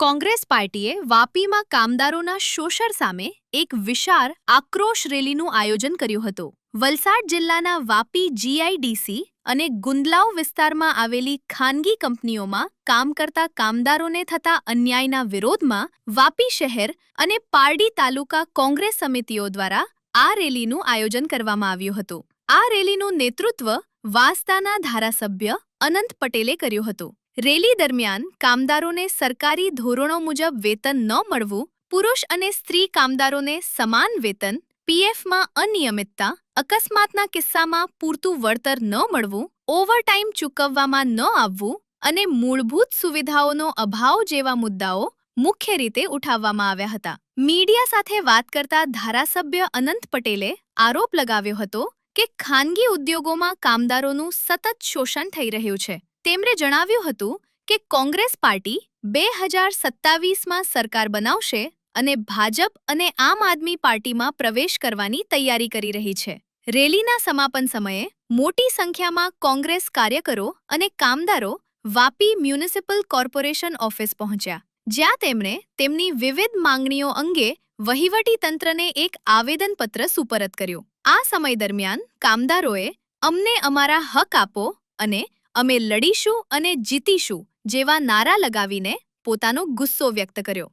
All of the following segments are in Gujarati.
કોંગ્રેસ પાર્ટીએ વાપીમાં કામદારોના શોષણ સામે એક વિશાળ આક્રોશ રેલીનું આયોજન કર્યું હતું। વલસાડ જિલ્લાના વાપી જીઆઈડીસી અને ગુંદલાવ વિસ્તારમાં આવેલી ખાનગી કંપનીઓમાં કામ કરતા કામદારોને થતા અન્યાયના વિરોધમાં વાપી શહેર અને પારડી તાલુકા કોંગ્રેસ સમિતિઓ દ્વારા આ રેલીનું આયોજન કરવામાં આવ્યું હતું। આ રેલીનું નેતૃત્વ વાંસદાના ધારાસભ્ય અનંત પટેલે કર્યું હતું। રેલી દરમિયાન કામદારોને સરકારી ધોરણો મુજબ વેતન ન મળવું, પુરુષ અને સ્ત્રી કામદારોને સમાન વેતન, પીએફમાં અનિયમિતતા, અકસ્માતના કિસ્સામાં પૂરતું વળતર ન મળવું, ઓવરટાઈમ ચૂકવવામાં ન આવવું અને મૂળભૂત સુવિધાઓનો અભાવ જેવા મુદ્દાઓ મુખ્ય રીતે ઉઠાવવામાં આવ્યા હતા। મીડિયા સાથે વાત કરતા ધારાસભ્ય અનંત પટેલે આરોપ લગાવ્યો હતો કે ખાનગી ઉદ્યોગોમાં કામદારોનું સતત શોષણ થઈ રહ્યું છે। તેમણે જણાવ્યું હતું કે કોંગ્રેસ પાર્ટી 2027માં સરકાર બનાવશે અને ભાજપ અને આમ આદમી પાર્ટીમાં પ્રવેશ કરવાની તૈયારી કરી રહી છે। રેલીના સમાપન સમયે મોટી સંખ્યામાં કોંગ્રેસ કાર્યકરો અને કામદારો વાપી મ્યુનિસિપલ કોર્પોરેશન ઓફિસ પહોંચ્યા, જ્યાં તેમણે તેમની વિવિધ માંગણીઓ અંગે વહીવટી તંત્રને એક આવેદનપત્ર સુપરત કર્યું। આ સમય દરમિયાન કામદારોએ અમને અમારા હક આપો અને અમે લડીશું અને જીતીશું જેવા નારા લગાવીને પોતાનો ગુસ્સો વ્યક્ત કર્યો।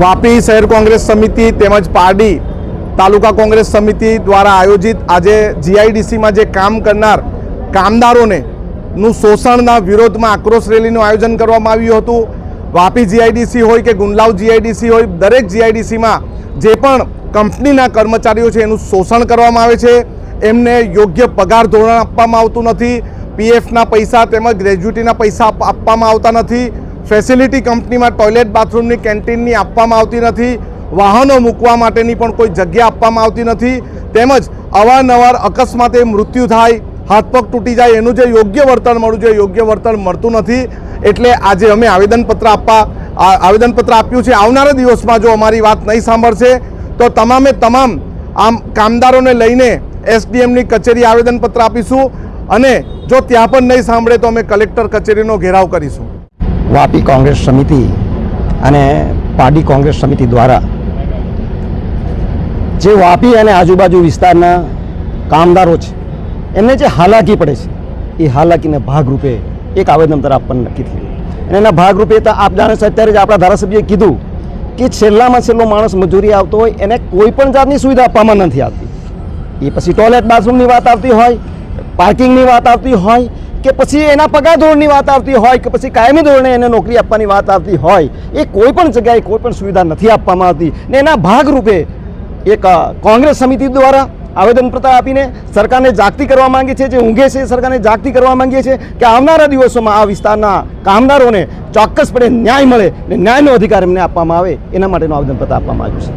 વાપી શહેર કોંગ્રેસ સમિતિ તેમજ પારડી તાલુકા કોંગ્રેસ સમિતિ દ્વારા આયોજિત આજે જીઆઈડીસીમાં જે કામ કરનાર કામદારોને નું શોષણના વિરોધમાં આક્રોશ રેલીનું આયોજન કરવામાં આવ્યું હતું। વાપી જીઆઈડીસી હોય કે ગુંદલાવ જીઆઈડીસી હોય, દરેક જીઆઈડીસીમાં જે પણ કંપનીના કર્મચારીઓ છે એનું શોષણ કરવામાં આવે છે। એમને યોગ્ય પગાર ધોરણ આપવામાં આવતું નથી, પીએફના પૈસા તેમજ ગ્રેજ્યુટીના પૈસા આપવામાં આવતા નથી, ફેસિલિટી કંપનીમાં ટોયલેટ બાથરૂમની કેન્ટીનની આપવામાં આવતી નથી, વાહનો મૂકવા માટેની પણ કોઈ જગ્યા આપવામાં આવતી નથી, તેમજ અવારનવાર અકસ્માતે મૃત્યુ થાય, હાથ પગ તૂટી જાય, એનું જે યોગ્ય વળતર મળવું જોઈએ યોગ્ય વળતર મળતું નથી। એટલે આજે અમે આવેદનપત્ર આપ્યું છે। આવનારા દિવસમાં જો અમારી વાત નહીં સાંભળશે તો તમામે તમામ આમ કામદારોને લઈને એસડીએમની કચેરી આવેદનપત્ર આપીશું અને જો ત્યાં પણ નહીં સાંભળે તો અમે કલેક્ટર કચેરીનો ઘેરાવ કરીશું। વાપી કોંગ્રેસ સમિતિ અને પારડી કોંગ્રેસ સમિતિ દ્વારા જે વાપી અને આજુબાજુ વિસ્તારના કામદારો છે એમને જે હાલાકી પડે છે એ હાલાકીના ભાગરૂપે એક આવેદનપત્ર આપવાનું નક્કી થયું અને એના ભાગરૂપે તો આપ જાણે છે, અત્યારે જ આપણા ધારાસભ્યએ કીધું કે છેલ્લામાં છેલ્લો માણસ મજૂરી આવતો હોય એને કોઈ પણ જાતની સુવિધા આપવામાં નથી આવતી। એ પછી ટોયલેટ બાથરૂમની વાત આવતી હોય, પાર્કિંગની વાત આવતી હોય કે પછી એના પગાર ધોરણની વાત આવતી હોય કે પછી કાયમી ધોરણે એને નોકરી આપવાની વાત આવતી હોય, એ કોઈ પણ જગ્યાએ કોઈ પણ સુવિધા નથી આપવામાં આવતી ને એના ભાગરૂપે એક કોંગ્રેસ સમિતિ દ્વારા આવેદનપત્ર આપીને સરકારને જાગૃતિ કરવા માંગીએ છીએ, જે ઊંઘે છે સરકારને જાગૃતિ કરવા માંગીએ છીએ કે આવનારા દિવસોમાં આ વિસ્તારના કામદારોને ચોક્કસપણે ન્યાય મળે ને ન્યાયનો અધિકાર એમને આપવામાં આવે, એના માટેનું આવેદનપત્ર આપવામાં આવ્યું છે।